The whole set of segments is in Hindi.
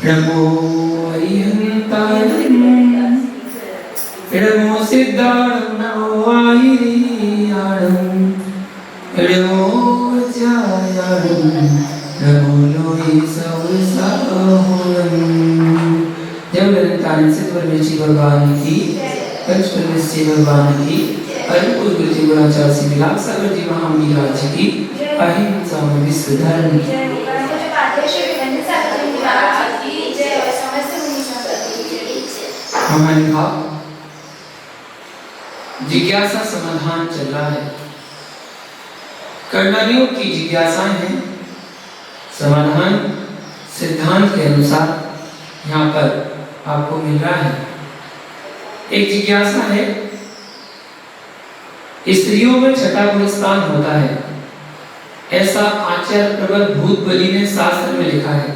नमो अरिहंतारं नमो सिद्धारं नमो आयिरियाणं नमो वज्रायाणं नमो लोहि सवसाहोरं। जय निरंतर सिद्धवरमेची भगवान की, पंचपरमेश्वरी भगवान की, अरुण गुरुजी गुणाचार्य श्री विलास सागर जी महामंडल जी की, अहिंसा में विश्व धर्म की। हमारे भाव जिज्ञासा समाधान चल रहा है। कर्णरियों की जिज्ञासाएं हैं, समाधान सिद्धांत के अनुसार यहाँ पर आपको मिल रहा है। एक जिज्ञासा है, स्त्रियों में छठा गुणस्थान होता है, ऐसा आचार्य प्रवर भूत बलि ने शास्त्र में लिखा है।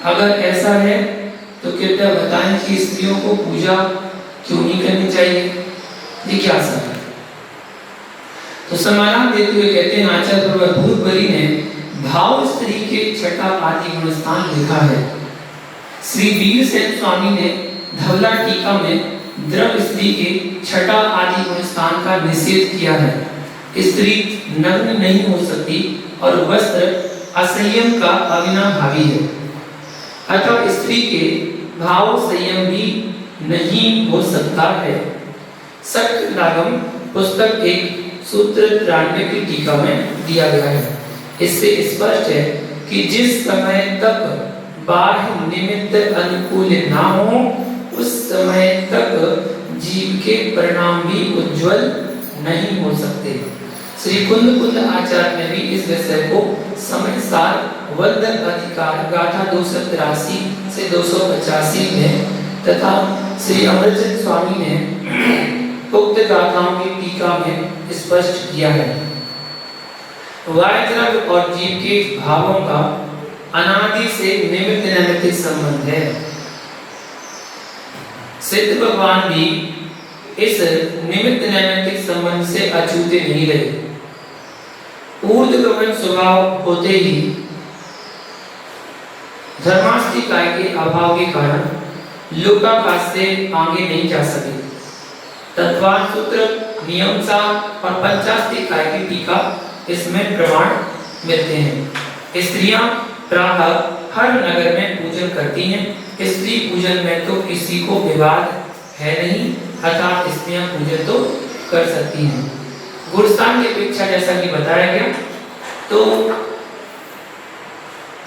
अगर ऐसा है तो कृपया बताएं कि स्त्रियों को पूजा क्यों नहीं करनी चाहिए? जिज्ञासा है। तो समाधान देते हुए कहते हैं, आचार्य प्रवर भूत बलि ने भाव स्त्री के छठा आदि गुणस्थान लिखा है। श्री वीरसेन स्वामी ने धवला टीका में द्रव स्त्री के छठा आदि गुणस्थान का निषेध किया है। स्त्री नग्न नहीं हो सकती और वस्त्र असंयम का अविनाभावी है, अतः स्त्री के भाव संयम भी नहीं हो सकता है। सत्यनागम पुस्तक एक सूत्र 93 की टीका में दिया गया है। इससे स्पष्ट है कि जिस समय तक बाह्य निमित्त अनुकूल ना हो, उस समय तक जीव के परिणाम भी उज्जवल नहीं हो सकते। श्री कुंद आचार्य ने भी इस विषय को समय सार वल्द अधिकार गाथा 283 से 285 में तथा श्री अमरचंद स्वामी ने उक्त गाथाओं की टीका में स्पष्ट किया है। वायद्रव्य और जीव के भावों का अनादि से निमित्त नैमित्तिक संबंध है। सिद्ध भगवान भी इस निमित्त नैमित्तिक संबंध से अछूते नहीं रहे। ऊर्ध्वगमन स्वभाव होते ही धर्मास्तिकाय के अभाव के कारण लोकाकाश से आगे नहीं जा सके। तत्वार्थ सूत्र नियम 7 और पंचास्तिकाय की टीका इसमें प्रमाण मिलते हैं। स्त्रियां प्रातः हर नगर में पूजन करती हैं। स्त्री पूजन में तो किसी को विवाद है नहीं, अर्थात स्त्रियां पूजन तो कर सकती हैं। गुणस्थान की अपेक्षा जैसा कि बताया गया, तो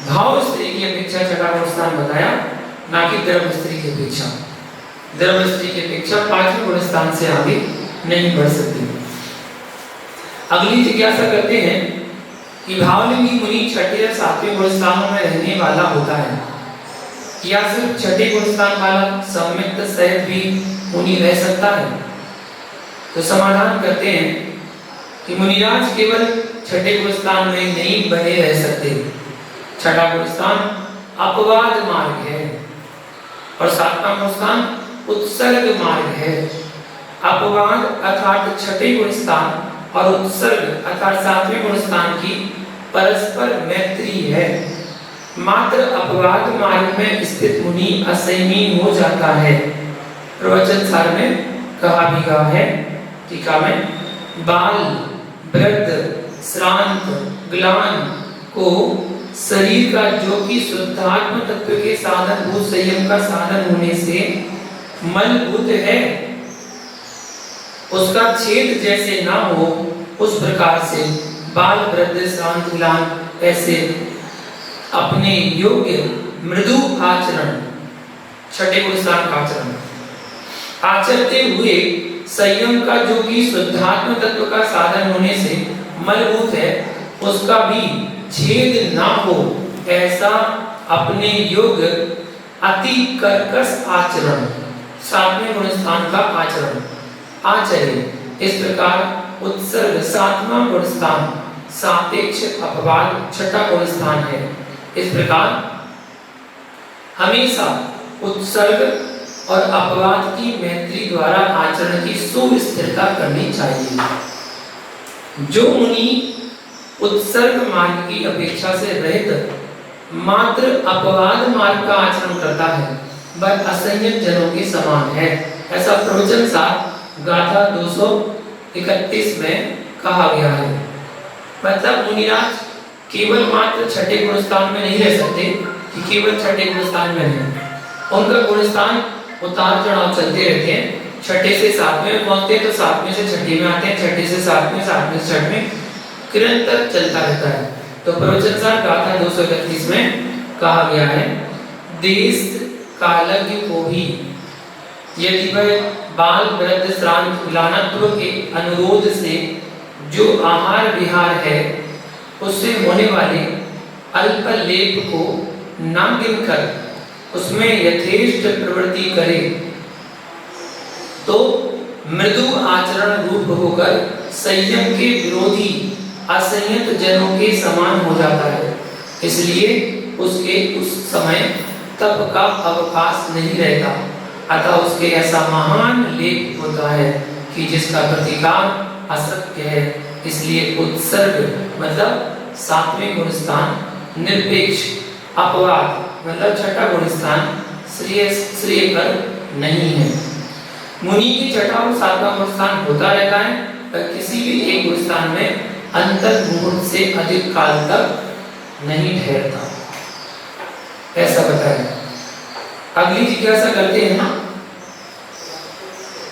भाव स्त्री की अपेक्षा छठा गुणस्थान बताया, ना कि द्रव्य स्त्री की अपेक्षा। द्रव्य स्त्री की अपेक्षा पांचवें गुणस्थान से आगे नहीं बढ़ सकती। अगली जिज्ञासा करते हैं कि भावलिंगी मुनि छठे और सातवें गुणस्थानों में रहने वाला होता है या सिर्फ छठे गुणस्थान वाला सम्मिलित सहित भी मुनि रह सकता है? तो समाधान करते हैं कि मुनिराज केवल छठे गुणस्थान में नहीं बने रह सकते। छठा गुणस्थान अपवाद मार्ग है और सातवां गुणस्थान उत्सर्ग मार्ग है। अपवाद अर्थात छठे गुणस्थान और उत्सर्ग अर्थात सातवें गुणस्थान की परस्पर मैत्री है। मात्र अपवाद मार्ग में स्थित मुनि असंयमी हो जाता है। प्रवचन सार में कहा भी गया है, टीका में, बाल वृद्ध श्रांत ग्लान को शरीर का जो कि शुद्धात्म तत्व के साधन भूत संयम का साधन होने से मलभूत है, उसका छेद जैसे ना हो, उस प्रकार से बाल वृद्ध श्रांत ग्लान ऐसे अपने योग्य मृदु आचरण, छठे गुणस्थान का आचरण आचरते हुए संयम का जो कि शुद्धात्म तत्व का साधन होने से मलभूत है, उसका भी छेद ना हो, ऐसा अपने योग्य अति कर्कश आचरण, सातवें गुणस्थान का आचरण आचरे। इस प्रकार उत्सर्ग सातवां गुणस्थान, सापेक्ष अपवाद छठा गुणस्थान है। इस प्रकार हमेशा उत्सर्ग और अपवाद की मैत्री द्वारा आचरण की सुस्थिरता करनी चाहिए। जो मुनि उत्सर्ग मार्ग की अपेक्षा से रहित मात्र अपवाद मार्ग का आचरण करता है, वह असंयत जनों के समान है। ऐसा प्रवचन सार गाथा 231 में कहा गया है। मतलब मुनिराज केवल मात्र छठे गुणस्थान में नहीं रह सकते कि केवल छठे गुणस्थान में रहें। उनका गुणस्थान उतार चढ़ाव चलते रहते हैं। छठे से सातवें में पहुंचते हैं तो सातवें से छठे में आते हैं, छठे से सातवें, सातवें से छठवें, निरंतर चलता रहता है। तो प्रवचन सार गाथा 231 में कहा गया है, देश कालज्ञ को भी यदि वह बाल वृद्ध श्रांत लानत्व के अनुरोध से जो आहार विहार है उससे होने वाले अल्प लेप को न गिनकर उसमें यथेष्ट प्रवृत्ति करे तो मृदु आचरण रूप होकर संयम के विरोधी असंयत जनों के समान हो जाता है। इसलिए उसके उस समय तप का अवकाश नहीं रहता, अतः उसके ऐसा महान लेप होता है कि जिसका प्रतिकार अशक्य है। इसलिए उत्सर्ग मतलब सातवें गुणस्थान, निरपेक्ष अपवाद मतलब छठा गुणस्थान श्रेयस्कर नहीं है। मुनि की छठा और सातवां गुणस्थान होता रहता है, पर किसी भी एक गुणस्थान में अंतर मुहूर्त से अधिक काल तक नहीं ठहरता, ऐसा बताया। अगली जिज्ञासा करते हैं ना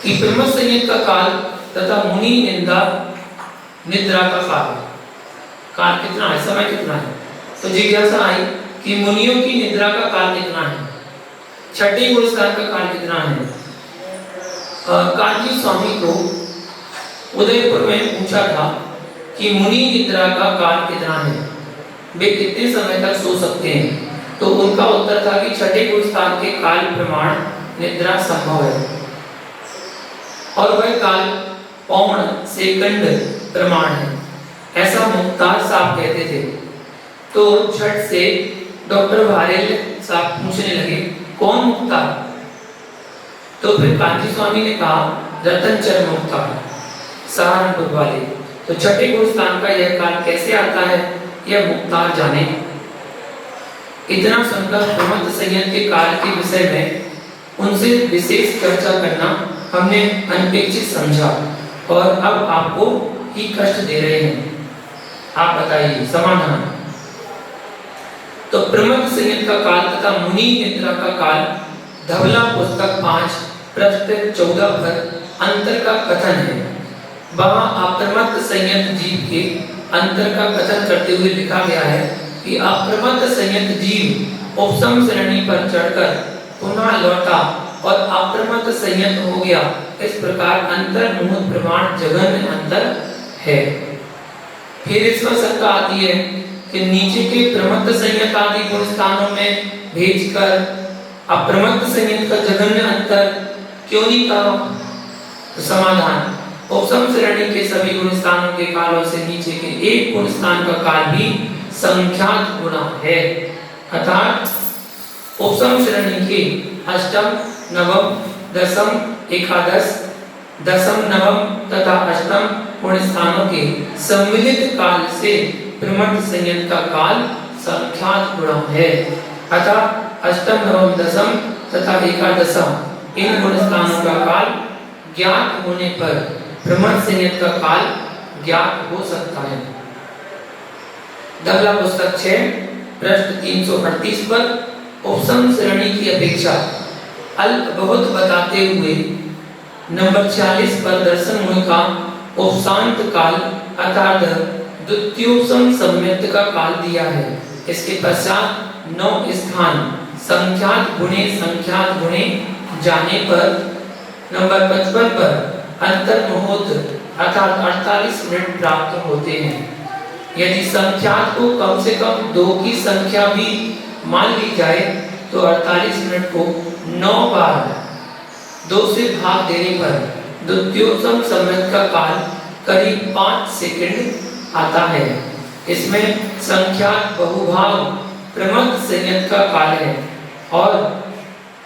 कि ब्रह्म संयत का काल तथा मुनि निद्रा का काल कितना है, समय कितना है। तो जिज्ञासा आई कि मुनियों की निद्रा का काल कितना है, छठे गुणस्थान का काल कितना है। कांची स्वामी को उदयपुर में पूछा था कि मुनि निद्रा का काल कितना है, वे कितने समय तक सो सकते हैं। तो उनका उत्तर था कि छठे गुणस्थान के काल प्रमाण निद्रा संभव है और वह काल पौण सेकंड प्रमाण है, ऐसा मुख्तार साहब कहते थे। तो छठ से डॉक्टर भारेल साहब पूछने लगे कौन मुख्तार। तो फिर कांची स्वामी ने कहा रतन चरण मुख्तार सहारनपुर वाले। तो छठे गुणस्थान का यह काल कैसे आता है यह मुख्तार जाने। इतना सुनकर प्रमथ संयत के काल के विषय में उनसे विशेष चर्चा करना हमने अनपेक्षित समझा और अब आपको ही कष्ट दे रहे हैं। आप बताइए समाधान। तो प्रमथ संयत का काल तथा मुनि निद्रा का काल धवला पुस्तक 5 पृष्ठ 14 पर अंतर का कथन है। वहां अप्रमत्त संयत जीव के अंतर का कथन करते हुए लिखा गया है कि अप्रमत्त संयत जीव उपसम श्रेणी पर चढ़कर पुनः लौटा और अप्रमत्त संयत हो गया। इस प्रकार अंतर मुहूर्त प्रमाण जघन्य अंतर है। फिर इसमें शंका आती है कि नीचे के प्रमत्त संयत आदि गुण स्थानों में भेजकर अप्रमत्त संयत का जघन्य अंतर क्यों नहीं कहा। तो समाधान उपसम श्रेणी के सभी गुण स्थानों के कालों से नीचे के एक गुण स्थान का काल भी संख्यात गुणा है। अर्थात उपसम श्रेणी के अष्टम नवम दसम एकादश दसम नवम तथा अष्टम गुण स्थानों के सम्मिलित काल से प्रमथ संयत का काल संख्यात गुणा है। अतः अष्टम नवम दसम तथा एकादशम इन गुण स्थानों का काल ज्ञात होने पर प्रमथ संयत का काल ज्ञात हो सकता है। धवला पुस्तक 6 पृष्ठ 338 पर उपसम श्रेणी की अपेक्षा अल्प बहुत बताते हुए नंबर 46 पर दर्शन मुनि का उपशांत काल अर्थात द्वितीयोपसम सम्यक्त का काल दिया है। इसके पश्चात 9 स्थान संख्यात गुणे जाने पर नंबर 55 पर अंतर मुहूर्त अर्थात 48 मिनट प्राप्त होते हैं। यदि संख्यात को कम से कम 2 की संख्या भी मान ली जाए तो 48 मिनट को 9 बार 2 से भाग देने पर द्वितीयोपसम सम्यक्त का काल करीब 5 सेकंड आता है। इसमें संख्यात बहुभाग प्रमथ संयत का काल है और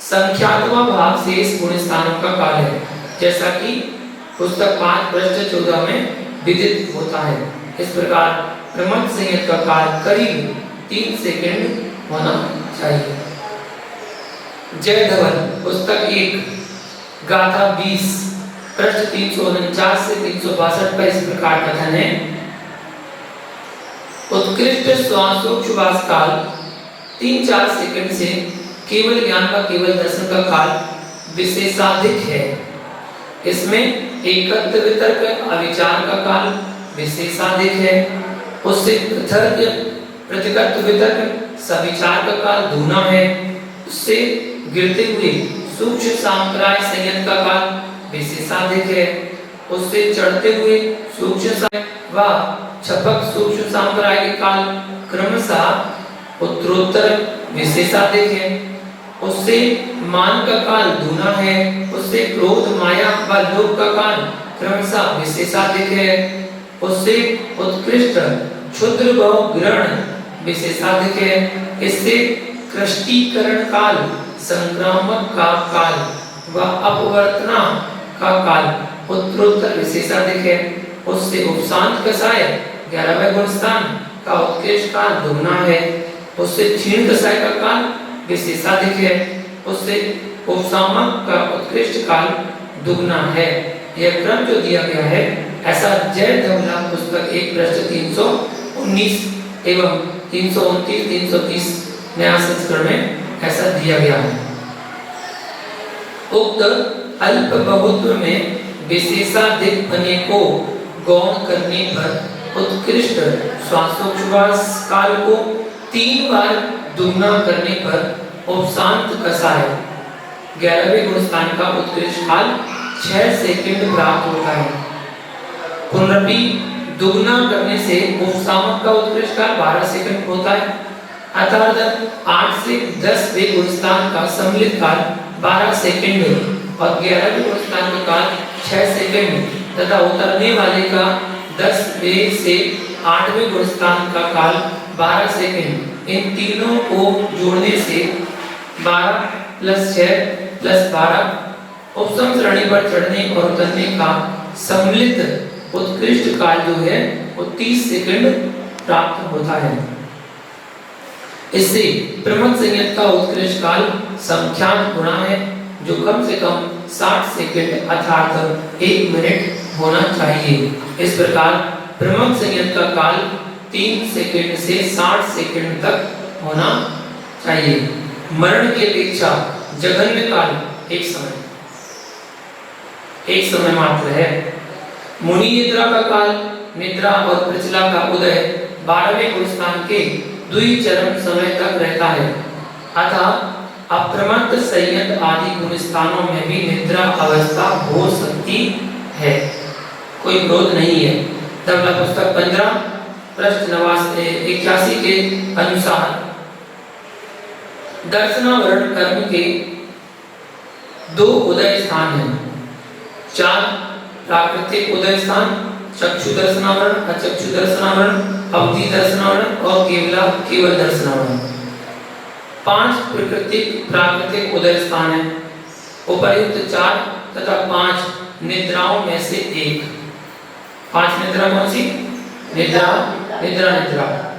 संख्यात्वा भाग शेष गुण स्थानों का काल है, जैसा कि पुस्तक 5 पृष्ठ 14 में विदित होता है। इस प्रकार प्रमथ संयत का काल करीब 3 सेकंड होना चाहिए। जय धवल पुस्तक 1 गाथा 20 पृष्ठ 349 से 362 पर इस प्रकार कथन है, उत्कृष्ट श्वासोच्छ्वास काल 3-4 सेकंड से केवल ज्ञान का, केवल दर्शन का काल विशेषाधिक है। इसमें एकत्व वितर्क अविचार का काल विशेषाधिक है। उससे पृथक प्रतिगत वितर्क सविचार का काल दूना है। उससे गिरते हुए सूक्ष्म सांप्राय संयत का काल विशेषाधिक है। उससे चढ़ते हुए सूक्ष्म व छपक सूक्ष्म सांप्राय के काल क्रमशः उत्तरोत्तर विशेषाधिक है। उससे मान का काल दूना है। उससे क्रोध माया व लोभ का काल क्रमशः विशेषाधिक है। उससे उत्कृष्ट क्षुद्र व ग्रहण विशेषाधिक है। इससे कृष्टीकरण काल, संक्रामक का काल व अपवर्तना का काल उत्तरोत्तर विशेषाधिक है। उससे उपशांत कषाय 11वें गुणस्थान का उत्कृष्ट काल दुगना है। उससे क्षीण कषाय का काल विशेषाधिक है। उससे उपशामक का उत्कृष्ट काल दुगना है। यह क्रम जो दिया गया है ऐसा जय धवला पुस्तक 1 पृष्ठ 319 एवं 329-330 नया संस्करण में ऐसा दिया गया है। उक्त अल्प बहुत्व में विशेषाधिक होने को गौण करने पर उत्कृष्ट श्वासोच्छ्वास काल को 3 बार दुगना करने पर उपशांत कषाय 11वें गुणस्थान का उत्कृष्ट काल 6 सेकंड प्राप्त होता है। पुनरपि दुगना करने से उपशामक का उत्कृष्ट काल 12 सेकंड होता है। अर्थात 8 से 10वें गुणस्थान का सम्मिलित काल 12 सेकंड और 11वें गुणस्थान का काल 6 सेकंड तथा उतरने वाले का 10वें से 8वें गुणस्थान का काल 12 सेकंड। इन तीनों को जोड़ने से 12 + 6 + 12 उपसम श्रेणी पर चढ़ने और उतरने का सम्मिलित उत्कृष्ट काल जो है वो 30 सेकंड प्राप्त होता है। इससे प्रमुख संयत का उत्कृष्ट काल संख्यान गुणा है जो कम से कम 60 सेकंड अर्थात 1 मिनट होना चाहिए। इस प्रकार प्रमुख संयत का काल 3 सेकंड से 60 सेकंड तक होना चाहिए। मरण की अपेक्षा जघन्य काल एक समय मात्र है। मुनि निद्रा का काल, निद्रा और प्रचला का उदय 12वें गुणस्थान के द्विचरम समय तक रहता है। अतः अप्रमत्त संयत आदि गुणस्थानों में भी निद्रा अवस्था हो सकती है, कोई विरोध नहीं है। धवला पुस्तक 15 पृष्ठ 81 के अनुसार दर्शनावरण कर्म के 2 उदय स्थान हैं। 4 प्राकृतिक उदय स्थान, चक्षु दर्शनावरण, अचक्षु दर्शनावरण, अवधि दर्शनावरण और केवल दर्शनावरण। 5 प्राकृतिक उदय स्थान है। उपर्युक्त 4 तथा 5 निद्राओं में से 1। 5 निद्रा कौन सी? निद्रा,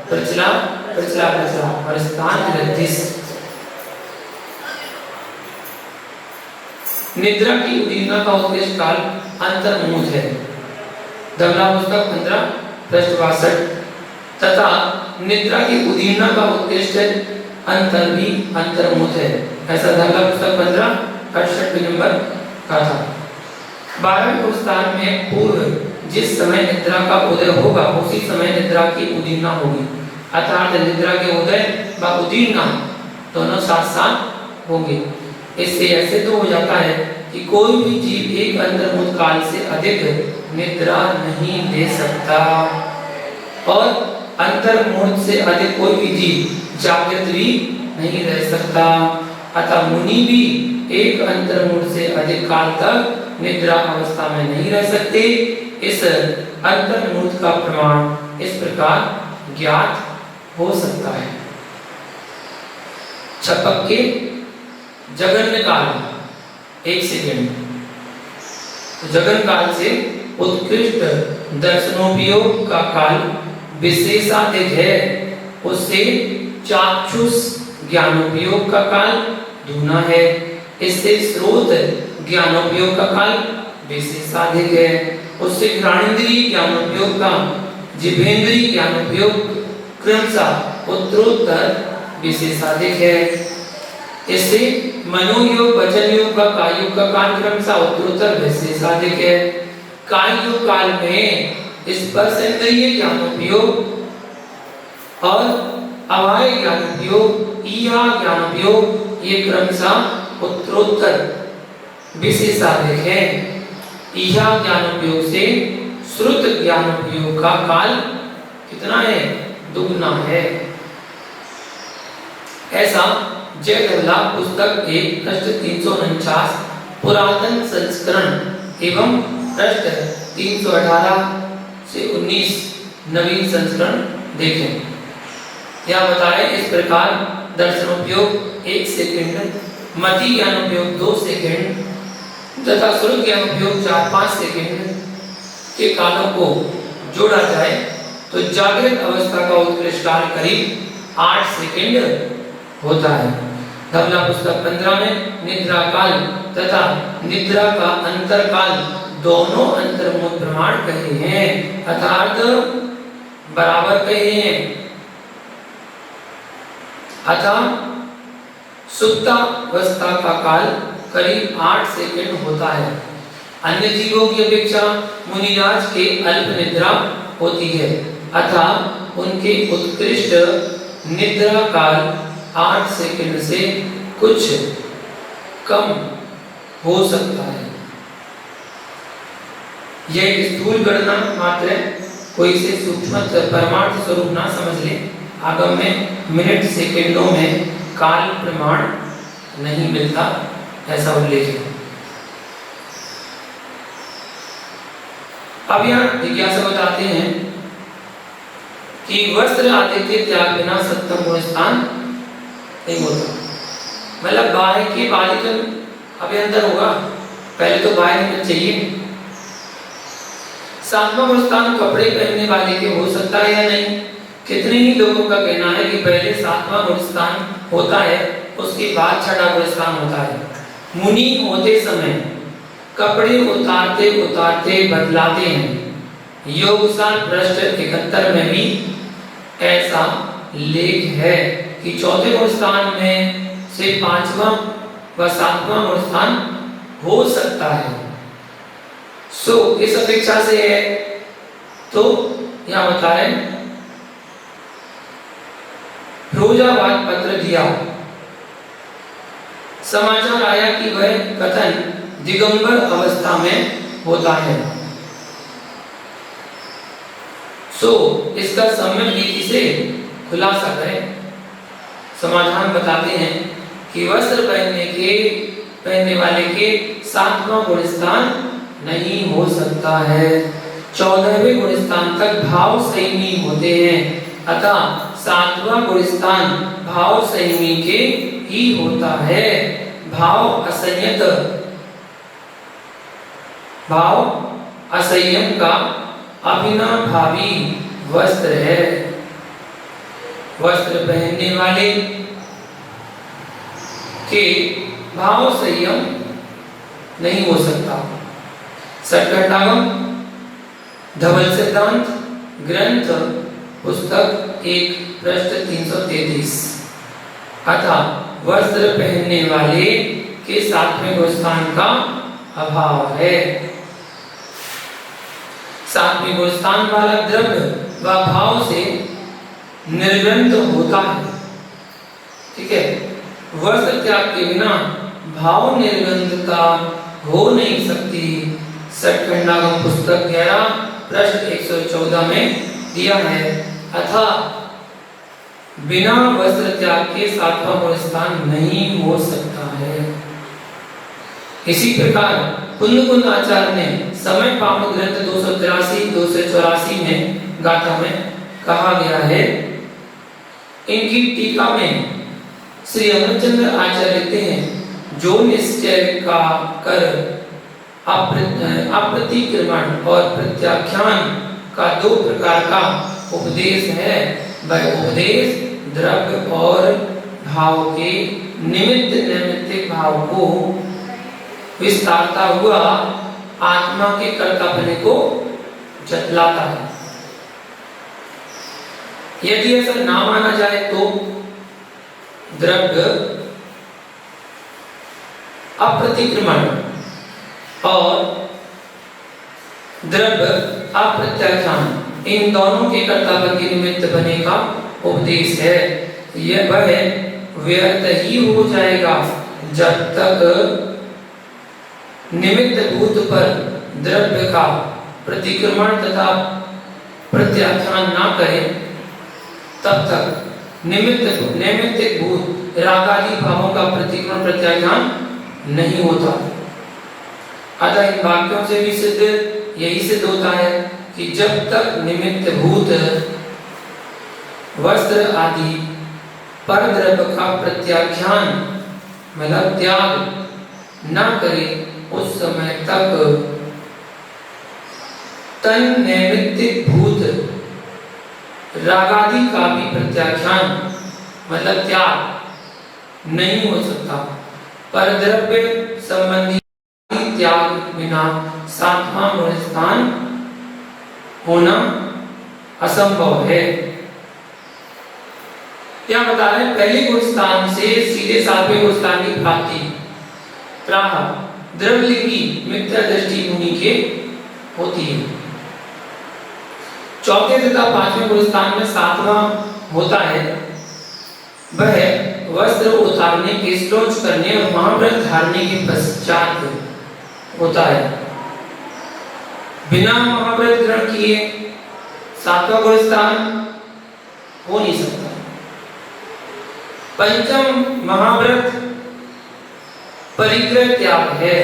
प्रचला और स्थान निद्रिस। निद्रा की उदीना का उत्कृष्ट काल अंतर्मुख है। धवला पुस्तक 15 पृष्ठ 62 तथा निद्रा की उदीना का उत्कृष्ट अंतर्मुख है। ऐसा धवला पुस्तक 15 68 नंबर का था। 12वें गुणस्थान में पूर्व जिस समय निद्रा का उदय होगा उसी समय निद्रा की उदीना होगी। अर्थात निद्रा के उदय व उदीना दोनों साथ साथ होंगे। इससे ऐसे तो हो जाता है कि कोई भी जीव एक अंतर्मुख काल से अधिक निद्रा नहीं ले सकता और अंतर्मुख से अधिक कोई भी जीव जागृत भी नहीं रह सकता। अतः मुनि भी एक अंतर्मुख से अधिक काल तक निद्रा अवस्था में नहीं रह सकते। इस अंतर्मुख का प्रमाण इस प्रकार ज्ञात हो सकता है। छपक के जघन्य काल 1 सेकंड, जघन काल से उत्कृष्ट दर्शनोपयोग का काल विशेषाधिक है। उससे चाक्षुष ज्ञानोपयोग का काल धूना है। इससे स्रोत ज्ञानोपयोग का काल विशेषाधिक है। उससे घ्राणेन्द्रिय ज्ञानोपयोग का जिभेन्द्रिय ज्ञानोपयोग क्रमशः उत्तरोत्तर विशेषाधिक है। इससे मनोयोग वचन योग का कायोग का काल क्रमशः उत्तरोत्तर विशेषाधिक है। कायोग काल में स्पर्शेन्द्रिय ज्ञानोपयोग और अवाय ज्ञानोपयोग, ईहा ज्ञानोपयोग ये क्रमशः उत्तरोत्तर विशेषाधिक है। ईहा ज्ञानोपयोग से श्रुत ज्ञानोपयोग का काल कितना है? दुगना है। ऐसा जयधवला पुस्तक 1 पृष्ठ 349 पुरातन संस्करण एवं पृष्ठ 318 से 19 नवीन संस्करण देखें। यह बताए इस प्रकार दर्शनोपयोग 1 सेकंड, मति ज्ञानोपयोग 2 सेकंड तथा श्रुत ज्ञानोपयोग 4-5 सेकंड के कालों को जोड़ा जाए तो जागृत अवस्था का उत्कृष्ट काल करीब 8 सेकंड होता है। धवला पुस्तक 15 में निद्रा काल तथा निद्रा का अंतर काल दोनों अंतर्मुख प्रमाण कहे हैं, अर्थात बराबर कहे हैं। अतः सुप्तावस्था का काल करीब 8 सेकंड होता है। अन्य जीवों की अपेक्षा मुनिराज के अल्प निद्रा होती है, अतः उनके उत्कृष्ट निद्रा काल 8 सेकंड से कुछ कम हो सकता है। यह एक स्थूल गणना मात्र है, कोई इसे सूक्ष्म परमार्थ स्वरूप ना समझ ले। आगम में मिनट सेकंडों में काल प्रमाण नहीं मिलता, ऐसा उल्लेख है। अब यहाँ जिज्ञासा बताते हैं कि वस्त्र आदि के त्याग बिना सप्तम गुण स्थान नहीं होता। मतलब बाह्य के बालिकन अभ्यंतर होगा, पहले तो बाह्य निमित्त चाहिए। सातवां गुण स्थान कपड़े पहनने वाले के हो सकता है या नहीं? कितने ही लोगों का कहना है कि पहले सातवां गुण स्थान होता है, उसके बाद छठा गुण स्थान होता है। मुनि होते समय कपड़े उतारते उतारते बदलाते हैं। योगसार पृष्ठ 71 में भी ऐसा लेख है कि चौथे गुण स्थान में से 5वां व 7वां गुण स्थान हो सकता है। इस अपेक्षा से है तो यहां बताए फिरोजाबाद पत्र दिया, समाचार आया कि वह कथन दिगंबर अवस्था में होता है। इसका सम्यक रीति से खुलासा करें। समाधान बताते हैं कि वस्त्र पहनने वाले के 7वां गुण स्थान नहीं हो सकता है। 14वें गुण स्थान तक भाव संयमी होते हैं, अतः 7वां गुण स्थान भाव संयमी के ही होता है। भाव असंयम का अविनाभावी वस्त्र है। वस्त्र पहनने वाले के भाव संयम नहीं हो सकता। सटकटागम धवल सिद्धांत ग्रंथ पुस्तक 1 पृष्ठ 333। अतः वस्त्र पहनने वाले के 7वें गुण स्थान का अभाव है। 7वें गुण स्थान वाला द्रव्य व भाव से निर्गंध होता है। ठीक है, वस्त्र त्याग के बिना भाव निर्गंधता हो नहीं सकती। सटखंडागम पुस्तक 11 पृष्ठ 114 में दिया है। अतः बिना वस्त्र त्याग के 7वां गुण स्थान नहीं हो सकता है। इसी प्रकार कुंद आचार्य ने समय पावन ग्रंथ 283-284 में गाथा में कहा गया है। इनकी टीका में श्री अमरचंद्र आचार्य लिखते हैं, जो निश्चय का कर अप्रतिक्रमण और प्रत्याख्यान का 2 प्रकार का उपदेश है, वह उपदेश द्रव्य और भाव के निमित्त नैमित्तिक भाव को विस्तारता हुआ आत्मा के कर्तापने को जतलाता है। यदि ऐसा ना माना जाए तो द्रव्य अप्रतिक्रमण और द्रव्य अप्रत्याख्यान इन दोनों के कर्तापन के निमित्त बने का उपदेश है। यह वह व्यर्थ ही हो जाएगा जब तक निमित्त भूत पर द्रव्य का प्रतिक्रमण तथा प्रत्याख्यान ना करें, तब तक नैमित्तिक भूत रागादि भावों का प्रतिक्रमण प्रत्याख्यान नहीं होता। अतः इन वाक्यों से भी यही सिद्ध होता है कि जब तक निमित्त भूत वस्त्र आदि पर द्रव्य का प्रत्याख्यान मतलब त्याग न करे, उस समय तक तन नैमित्तिक भूत रागादि का भी प्रत्याख्यान मतलब त्याग नहीं हो सकता। पर द्रव्य संबंधी त्याग बिना सातवां गुण स्थान होना असंभव है। क्या बता रहे हैं? पहले गुण स्थान से सीधे सातवें गुण स्थान की प्राप्ति प्राह द्रव्यलिंगी मिथ्या दृष्टि मुनि के होती है। चौथे तथा पांचवें गुण स्थान में सातवां होता है, वह वस्त्र उतारने के स्लोच करने और महाव्रत धारने के पश्चात होता है। बिना महाव्रत ग्रहण किए सातवां गुण स्थान हो नहीं सकता। पंचम महाव्रत परिग्रह त्याग है,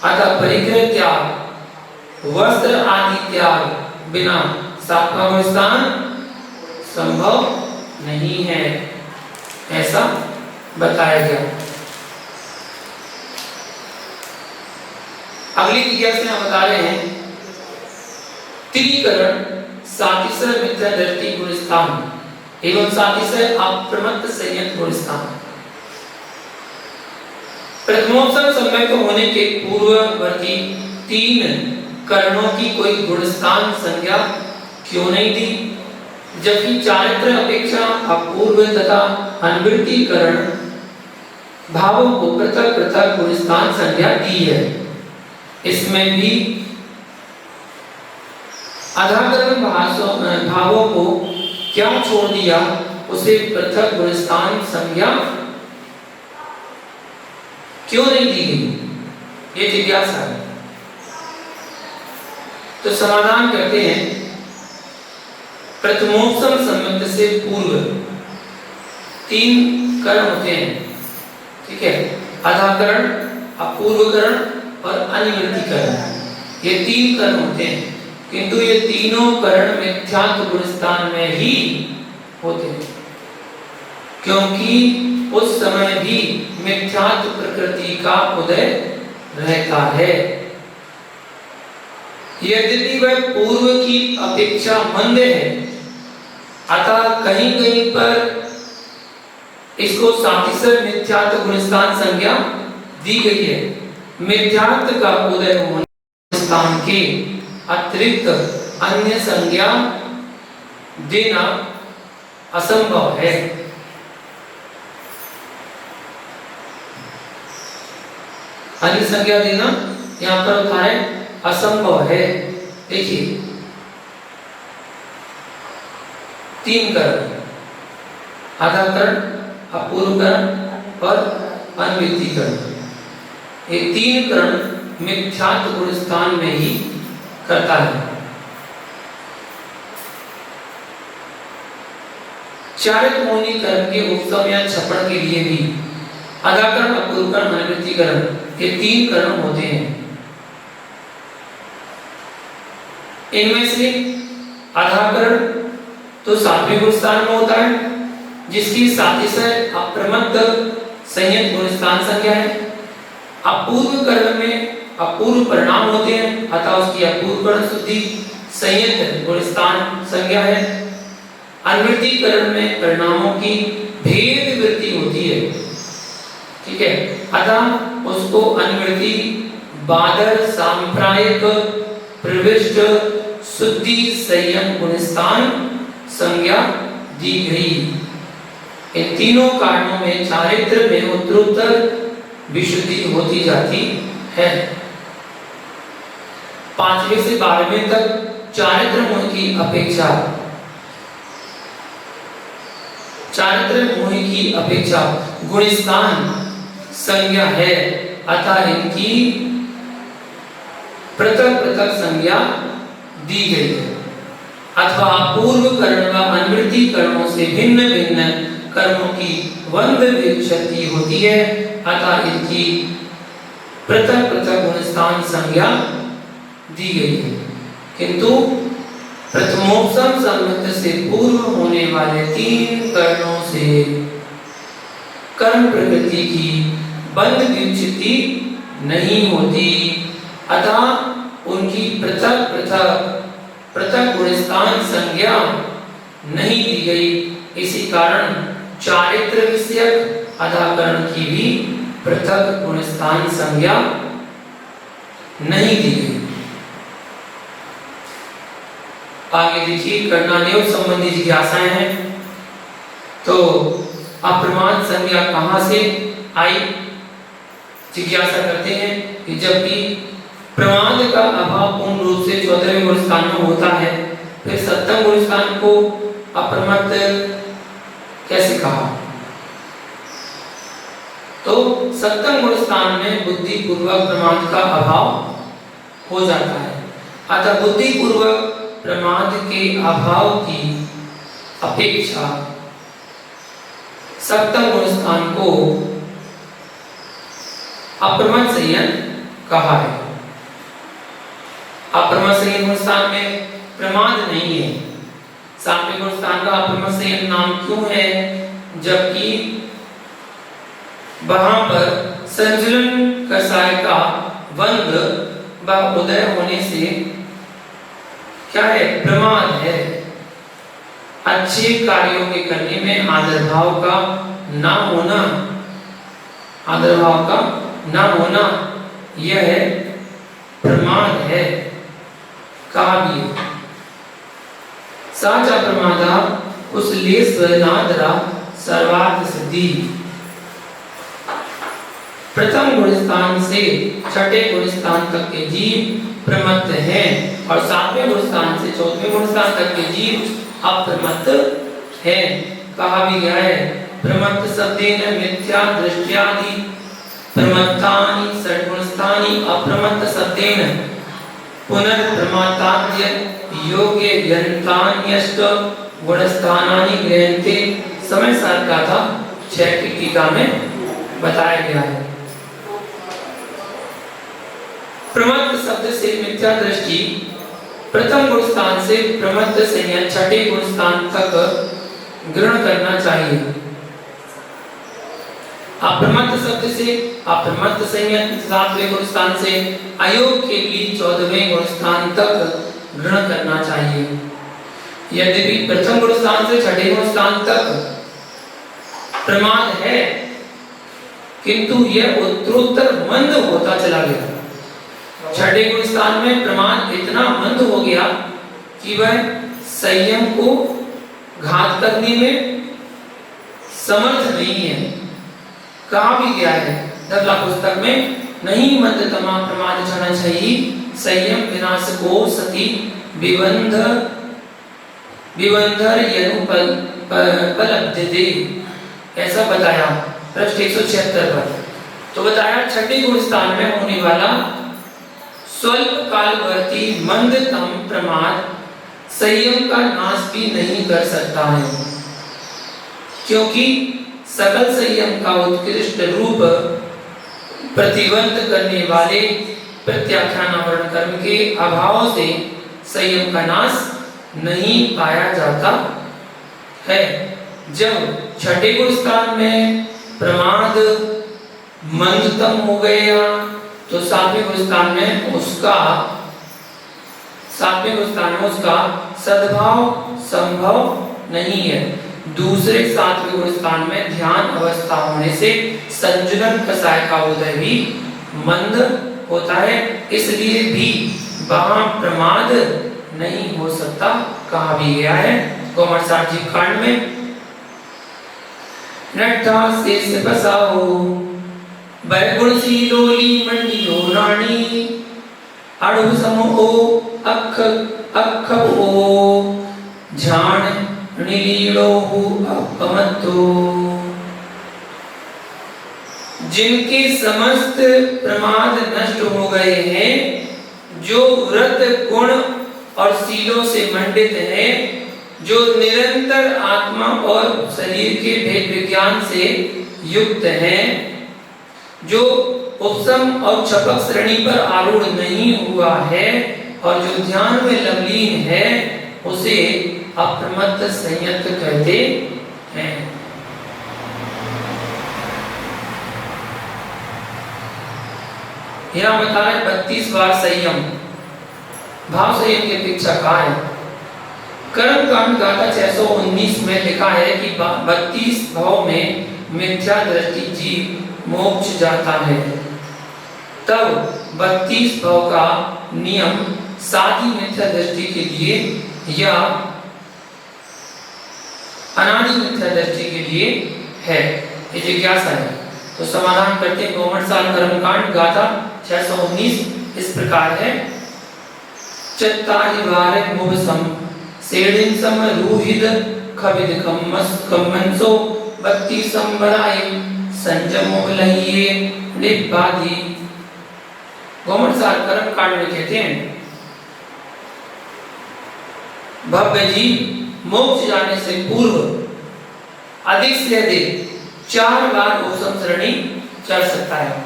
अतः परिग्रह त्याग वस्त्र आदि त्याग बिना सातवां गुण स्थान संभव नहीं है, ऐसा बताया गया। अगली जिज्ञासा हम बता रहे हैं त्रिकरण सातिशय मिथ्या दृष्टि गुण स्थान एवं सातिशय अप्रमत्त संयत गुण स्थान। प्रथमोपसर्ग सम्यक होने के पूर्ववर्ती तीन करणों की कोई गुणस्थान संज्ञा क्यों नहीं दी, जबकि चारित्र अपेक्षा अपूर्व तथा अनुवृत्ति करण भावों को पृथक पृथक गुणस्थान संज्ञा दी है। इसमें भी अधाकरण भावों को क्या छोड़ दिया, उसे पृथक गुणस्थान संज्ञा क्यों नहीं दी गई, ये जिज्ञासा है। तो समाधान करते हैं, प्रथमोपसम संबंध से पूर्व तीन करण होते हैं, ठीक है, अधाकरण, अपूर्वकरण और अनिवृत्तिकरण, ये तीन करण होते हैं। किंतु ये तीनों करण मिथ्यात्व गुणस्थान में ही होते हैं, क्योंकि उस समय भी मिथ्यात्व प्रकृति का उदय रहता है। यद्यपि वह पूर्व की अपेक्षा मंद है, अतः कहीं कहीं पर इसको सातिशय मिथ्यात्व गुणस्थान संज्ञा दी गई है। मिथ्यात्व का उदय होने स्थान के अतिरिक्त अन्य संज्ञा देना असंभव है। अन्य संज्ञा देना यहाँ पर होता है असंभव है। देखिए तीन करण, आधाकरण, अपूर्वकरण और अनवित्तीकरण, ये तीन करण मिथ्यात्व गुणस्थान में ही करता है। चारित मौनी करण के उपसम या छपण के लिए भी आधाकरण, अपूर्वकरण, अनवित्तीकरण, ये तीन करण होते हैं। इनमें से आधाकरण तो सातवें गुणस्थान में होता है, जिसकी सातिशय अप्रमत्त संयत गुणस्थान संज्ञा है। अपूर्वकरण में अपूर्व परिणाम होते हैं, अतः उसकी अपूर्वकरण शुद्धि संयत गुणस्थान संज्ञा है। अनवृत्तीकरण में परिणामों की भेद वृत्ति होती है, ठीक है। अतः उसको अनुवृत्ति, बादल, सांप्रायिक, प्रविष्ट, शुद्धि, संयम, गुणस्थान संज्ञा दी गई। इन तीनों कारणों में चारित्र में उत्तरोत्तर विशुद्धि होती जाती है। 5वें से 12वें तक चारित्र मोह की अपेक्षा गुणस्थान संज्ञा है, अतः इनकी पृथक पृथक संज्ञा दी गई है। अथवा पूर्व कर्ण व अनुवृत्ति कर्मों से भिन्न भिन्न कर्मों की वंद विक्षति होती है, अतः इनकी पृथक पृथक गुणस्थान संज्ञा दी गई है। किंतु प्रथमोपसम संबंध से पूर्व होने वाले 3 कर्णों से कर्म प्रकृति की बंध विक्षति नहीं होती, अतः उनकी पृथक पृथक गुणस्थान संज्ञा नहीं दी गई। इसी कारण चारित्र विषयक अधाकरण की भी पृथक गुणस्थान संज्ञा नहीं दी गई। आगे देखिए, कर्णान्योग संबंधी जिज्ञासाएं हैं। तो अप्रमाद संज्ञा कहां से आई? जिज्ञासा करते हैं कि जब भी प्रमाद का अभाव पूर्ण रूप से 14वें गुणस्थान में होता है, फिर 7वें गुणस्थान को अप्रमत्त कैसे कहा? तो 7वें गुणस्थान में बुद्धि पूर्वक प्रमाद का अभाव हो जाता है। अतः बुद्धि पूर्वक प्रमाद के अभाव की अपेक्षा 7वें गुणस्थान को अप्रमत्त संयम कहा है। अप्रमत्त संयम गुणस्थान में प्रमाद नहीं है। 7वें गुणस्थान का अप्रमत्त संयम नाम क्यों है? जबकि वहां पर संजुलन कषाय का बंध व उदय होने से क्या है? प्रमाद है। अच्छे कार्यों के करने में आदरभाव का ना होना यह है प्रमाद है। कहा भी साचा प्रमादा उस लेस नादरा सर्वार्थ सिद्धि। प्रथम गुणस्थान से 6ठे गुणस्थान तक के जीव प्रमत्त हैं और 7वें गुणस्थान से 14वें गुणस्थान तक के जीव अप्रमत्त हैं। कहा भी गया है, प्रमत्त शब्देन मिथ्या दृष्ट्यादि प्रमत्तानि षड्गुणस्थानि अप्रमत्त शब्देन पुनर्प्रमाताद्य योग्य व्यंतान्यष्ट गुणस्थानानि गृह्यन्ते। समय सार का था 6 की टीका में बताया गया है। प्रमत्त शब्द से मिथ्या दृष्टि प्रथम गुणस्थान से प्रमत्त संयम 6ठे गुणस्थान तक ग्रहण करना चाहिए। अप्रमत्त शब्द से अप्रमत्त संयम 7वें गुणस्थान से अयोग के लिए 14वें गुणस्थान तक ग्रहण करना चाहिए। यद्यपि प्रथम गुणस्थान से 6ठे गुणस्थान तक प्रमाद है, किंतु यह उत्तरोत्तर मंद होता चला गया। 6ठे गुणस्थान में प्रमाद इतना मंद हो गया कि वह संयम को घात करने में समर्थ नहीं है। कहा भी गया है 10 पुस्तक में, नहीं मंदतमा प्रमाद छना चाहिए संयम विनाश को सती विबंधर यनुपलब्धते, ऐसा बताया पृष्ठ 176 पर। तो बताया 6ठे गुणस्थान में होने वाला स्वल्प कालवर्ती मंदतम प्रमाद संयम का नाश भी नहीं कर सकता है, क्योंकि सकल संयम का उत्कृष्ट रूप प्रतिबंध करने वाले प्रत्याख्यानावरण कर्म के अभाव से संयम का नाश नहीं पाया जाता है। जब 6ठे गुणस्थान में प्रमाद मंदतम हो गया, तो 7वें गुणस्थान में उसका सद्भाव संभव नहीं है। दूसरे सातवें गुण स्थान में ध्यान अवस्था होने से संजुलन कसाय का उदय भी मंद होता है, इसलिए भी वहां प्रमाद नहीं हो सकता कहा भी गया है कौमार जी कांड में। नट्ठा शेष बसाओ बैगुण सी लोली मंडियो रानी अड़ु समो अख अख ओ झाण नीलो अपमतो। जिनके समस्त प्रमाद नष्ट हो गए हैं, जो व्रत गुण और शीलों से मंडित हैं, जो निरंतर आत्मा और शरीर के भेद विज्ञान से युक्त हैं, जो उपसम और छपक श्रेणी पर आरूढ़ नहीं हुआ है और जो ध्यान में लवलीन है, उसे अप्रमत्त संयत कहते हैं। यहाँ बताया 32 बार संयम, भाव संयम की अपेक्षा कहा है। कर्म कांड गाथा 619 में लिखा है कि 32 भाव में मिथ्या दृष्टि जीव मोक्ष जाता है। तब 32 भाव का नियम साधी मिथ्या दृष्टि के लिए या अनादि मिथ्या दृष्टि के लिए है, ये जिज्ञासा है। तो समाधान करते हैं। गोमटसाल कर्मकांड गाथा 619 इस प्रकार है। चत्तारि वारे मुभसम सेडिन सम रूहिद खविद कम्मंसो 32 संबराय संजमो लहिए निबाधी। गोमटसाल कर्मकांड में कहते हैं भव्य जी मोक्ष जाने से पूर्व अधिक से अधिक 4 बार उपसम श्रेणी चढ़ सकता है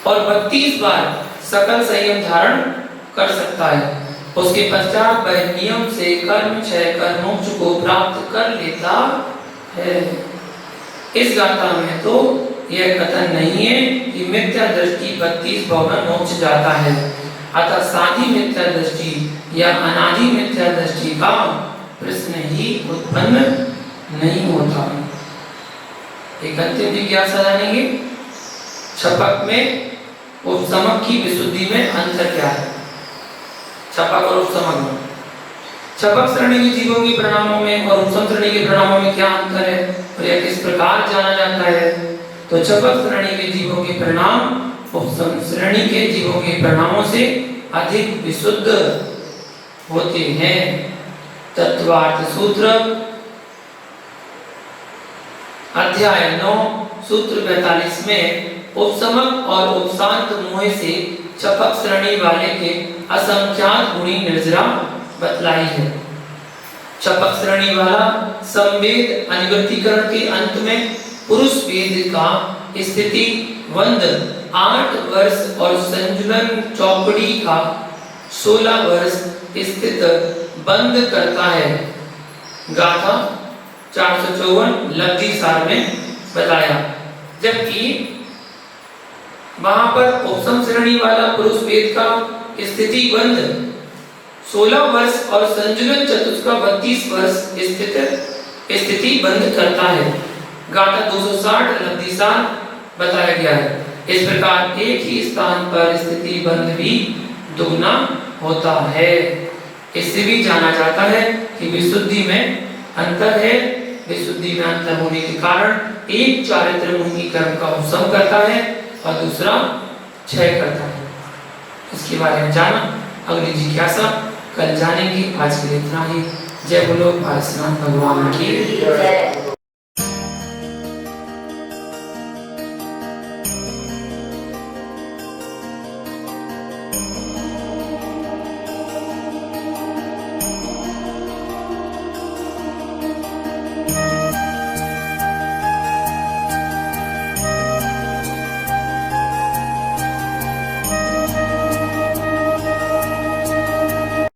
और 32 बार सकल संयम धारण कर सकता है। उसके पश्चात वह नियम से कर्म क्षय कर मोक्ष को प्राप्त कर लेता है। इस गाथा में तो यह कथन नहीं है कि मिथ्या दृष्टि 32 भाव में मोक्ष जाता है, अतः साधी मिथ्या दृष्टि या अनादि मिथ्या दृष्टि का प्रश्न ही उत्पन्न नहीं होता। एक अंतिम जिज्ञासा जानेंगे, छपक में उपसमक की विशुद्धि में अंतर क्या है? छपक और उपसमक में, छपक श्रेणी के जीवों के परिणामों में और उपसम श्रेणी के परिणामों में क्या अंतर है और यह किस प्रकार जाना जाता है? तो छपक श्रेणी के जीवों के परिणाम उपसम श्रेणी के जीवों के परिणामों से अधिक विशुद्ध होते हैं। तत्वार्थ सूत्र अध्याय 9 सूत्र 42 में उपसमक और उपशांत मोह से छपक श्रेणी वाले के असंख्यात गुणी निर्जरा बतलाई है। छपक श्रेणी वाला संवेद अनिवर्तीकरण के अंत में पुरुष वेद का स्थिति वंद 8 वर्ष और संजुलन चौकड़ी का 16 वर्ष स्थित बंद करता है। गाथा 454 लब्धि सार में बताया। जबकि वहां पर उपसम श्रेणी वाला पुरुष वेद का स्थिति बंद 16 वर्ष और संजुलन चतुष्का 32 वर्ष स्थिति बंद करता है। गाथा 260 लब्धि सार बताया गया है। इस प्रकार एक ही स्थान पर स्थिति बंद भी दुगना होता है। इससे भी जाना जाता है कि विशुद्धि में अंतर है। विशुद्धि में अंतर होने के कारण एक चारित्र मुनि कर्म का उपशम करता है और दूसरा क्षय करता है। इसके बारे में जाना, अगली जिज्ञासा कल जानेंगे। आज के लिए इतना ही। जय बोलो भारत भगवान की जय।